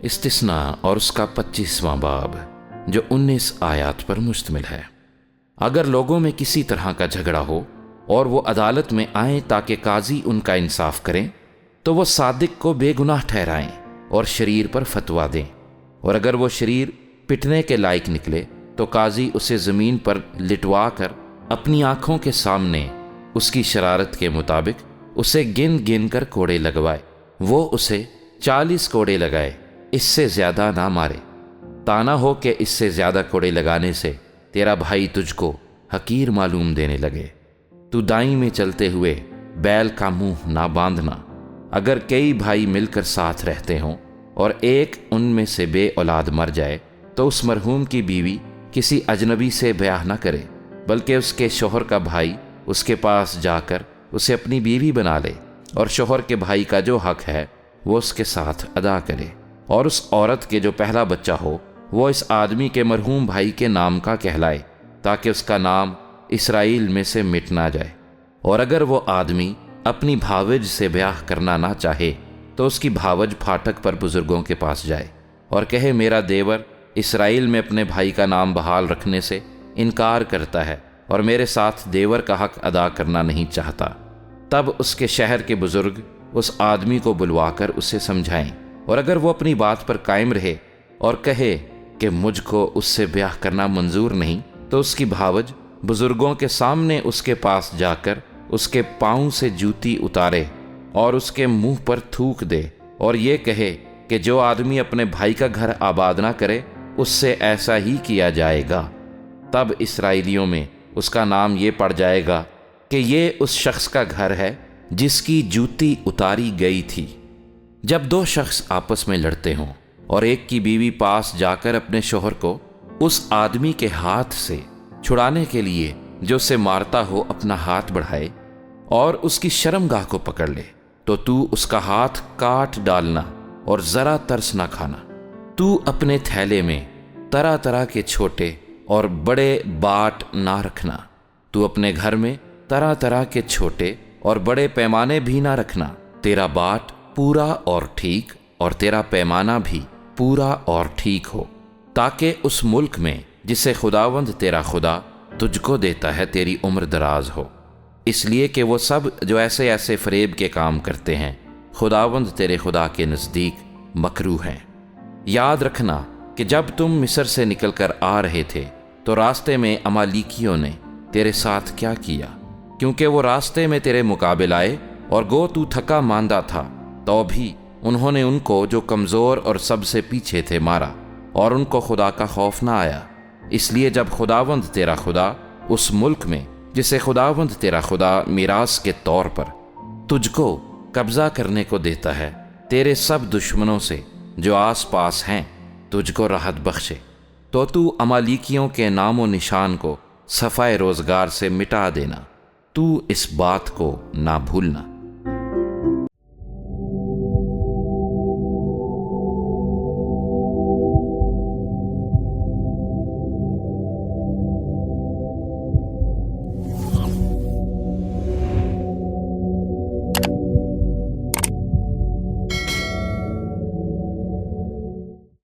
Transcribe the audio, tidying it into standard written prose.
استثناء اور اس کا 25واں باب جو 19 آیات پر مشتمل ہے۔ اگر لوگوں میں کسی طرح کا جھگڑا ہو اور وہ عدالت میں آئیں تاکہ قاضی ان کا انصاف کریں تو وہ صادق کو بے گناہ ٹھہرائیں اور شریر پر فتویٰ دیں، اور اگر وہ شریر پٹنے کے لائق نکلے تو قاضی اسے زمین پر لٹوا کر اپنی آنکھوں کے سامنے اس کی شرارت کے مطابق اسے گن گن کر کوڑے لگوائے۔ وہ اسے 40 کوڑے لگائے، اس سے زیادہ نہ مارے، تانا ہو کہ اس سے زیادہ کوڑے لگانے سے تیرا بھائی تجھ کو حقیر معلوم دینے لگے۔ تو دائیں میں چلتے ہوئے بیل کا منہ نہ باندھنا۔ اگر کئی بھائی مل کر ساتھ رہتے ہوں اور ایک ان میں سے بے اولاد مر جائے تو اس مرحوم کی بیوی کسی اجنبی سے بیاہ نہ کرے، بلکہ اس کے شوہر کا بھائی اس کے پاس جا کر اسے اپنی بیوی بنا لے، اور شوہر کے بھائی کا جو حق ہے وہ اس کے ساتھ ادا کرے، اور اس عورت کے جو پہلا بچہ ہو وہ اس آدمی کے مرحوم بھائی کے نام کا کہلائے تاکہ اس کا نام اسرائیل میں سے مٹ نہ جائے۔ اور اگر وہ آدمی اپنی بھاوج سے بیاہ کرنا نہ چاہے تو اس کی بھاوج پھاٹک پر بزرگوں کے پاس جائے اور کہے میرا دیور اسرائیل میں اپنے بھائی کا نام بحال رکھنے سے انکار کرتا ہے اور میرے ساتھ دیور کا حق ادا کرنا نہیں چاہتا۔ تب اس کے شہر کے بزرگ اس آدمی کو بلوا کر اسے سمجھائیں، اور اگر وہ اپنی بات پر قائم رہے اور کہے کہ مجھ کو اس سے بیاہ کرنا منظور نہیں تو اس کی بھاوج بزرگوں کے سامنے اس کے پاس جا کر اس کے پاؤں سے جوتی اتارے اور اس کے منہ پر تھوک دے اور یہ کہے کہ جو آدمی اپنے بھائی کا گھر آباد نہ کرے اس سے ایسا ہی کیا جائے گا۔ تب اسرائیلیوں میں اس کا نام یہ پڑ جائے گا کہ یہ اس شخص کا گھر ہے جس کی جوتی اتاری گئی تھی۔ جب دو شخص آپس میں لڑتے ہوں اور ایک کی بیوی پاس جا کر اپنے شوہر کو اس آدمی کے ہاتھ سے چھڑانے کے لیے جو اسے مارتا ہو اپنا ہاتھ بڑھائے اور اس کی شرمگاہ کو پکڑ لے تو اس کا ہاتھ کاٹ ڈالنا اور ذرا ترس نہ کھانا۔ تو اپنے تھیلے میں طرح طرح کے چھوٹے اور بڑے باٹ نہ رکھنا۔ تو اپنے گھر میں طرح طرح کے چھوٹے اور بڑے پیمانے بھی نہ رکھنا۔ تیرا باٹ پورا اور ٹھیک اور تیرا پیمانہ بھی پورا اور ٹھیک ہو، تاکہ اس ملک میں جسے خداوند تیرا خدا تجھ کو دیتا ہے تیری عمر دراز ہو، اس لیے کہ وہ سب جو ایسے ایسے فریب کے کام کرتے ہیں خداوند تیرے خدا کے نزدیک مکروہ ہیں۔ یاد رکھنا کہ جب تم مصر سے نکل کر آ رہے تھے تو راستے میں امالیکیوں نے تیرے ساتھ کیا کیا، کیونکہ وہ راستے میں تیرے مقابل آئے اور گو تو تھکا ماندہ تھا تو بھی انہوں نے ان کو جو کمزور اور سب سے پیچھے تھے مارا، اور ان کو خدا کا خوف نہ آیا۔ اس لیے جب خداوند تیرا خدا اس ملک میں جسے خداوند تیرا خدا میراث کے طور پر تجھ کو قبضہ کرنے کو دیتا ہے، تیرے سب دشمنوں سے جو آس پاس ہیں تجھ کو راحت بخشے، تو امالیکیوں کے نام و نشان کو صفائے روزگار سے مٹا دینا۔ تو اس بات کو نہ بھولنا۔